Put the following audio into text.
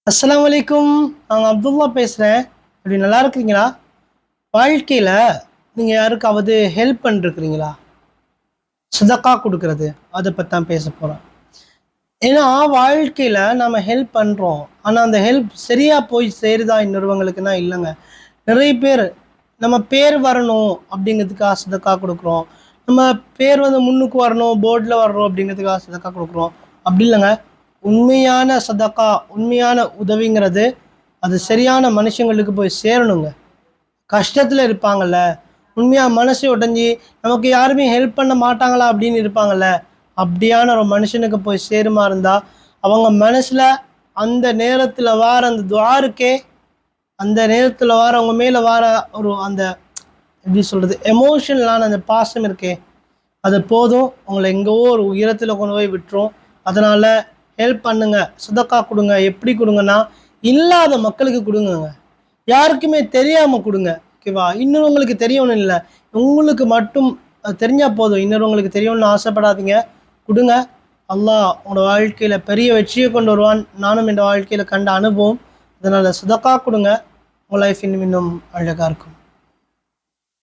அஸ்ஸலாமு அலைக்கும். நான் அப்துல்லா பேசுகிறேன். இப்படி நல்லா இருக்கிறீங்களா? வாழ்க்கையில் நீங்கள் யாருக்காவது ஹெல்ப் பண்ணிருக்கிறீங்களா? சதக்கா கொடுக்கறது, அதை பற்றி தான் பேச போகிறோம். ஏன்னா வாழ்க்கையில் நம்ம ஹெல்ப் பண்ணுறோம், ஆனால் அந்த ஹெல்ப் சரியாக போய் சேருதா இன்னொருவங்களுக்குன்னா இல்லைங்க. நிறைய பேர் நம்ம பேர் வரணும் அப்படிங்கிறதுக்காக சதக்கா கொடுக்குறோம். நம்ம பேர் வந்து முன்னுக்கு வரணும், போர்டில் வரணும் அப்படிங்கிறதுக்காக சதக்கா கொடுக்குறோம். அப்படி இல்லைங்க. உண்மையான சதக்கா, உண்மையான உதவிங்கிறது அது சரியான மனுஷங்களுக்கு போய் சேரணுங்க. கஷ்டத்தில் இருப்பாங்கள்ல, உண்மையாக மனசு உடைஞ்சி நமக்கு யாருமே ஹெல்ப் பண்ண மாட்டாங்களா அப்படின்னு இருப்பாங்கள்ல, அப்படியான ஒரு மனுஷனுக்கு போய் சேருமா இருந்தால் அவங்க மனசில் அந்த நேரத்தில் வார அந்த துவாருக்கே, அந்த நேரத்தில் வார அவங்க மேலே வார ஒரு அந்த எப்படி சொல்கிறது, எமோஷனலான அந்த பாசம் இருக்கே, அது போதும் உங்களை எங்கோ ஒரு உயரத்தில் கொண்டு போய் விட்டுரும். அதனால் ஹெல்ப் பண்ணுங்க, சதக்கா கொடுங்க. எப்படி கொடுங்கன்னா, இல்லாத மக்களுக்கு கொடுங்கங்க. யாருக்குமே தெரியாமல் கொடுங்க. ஓகேவா? இன்னொருவங்களுக்கு தெரியணும் இல்லை, உங்களுக்கு மட்டும் தெரிஞ்சால் போதும். இன்னொருவங்களுக்கு தெரியணும்னு ஆசைப்படாதீங்க. கொடுங்க. அல்லாஹ் உங்களோட வாழ்க்கையில் பெரிய வெற்றியை கொண்டு வருவான். நானும் இந்த வாழ்க்கையில் கண்ட அனுபவம். அதனால் சதக்கா கொடுங்க. உங்கள் லைஃப் இன்னும் இன்னும் அழகாக இருக்கும்.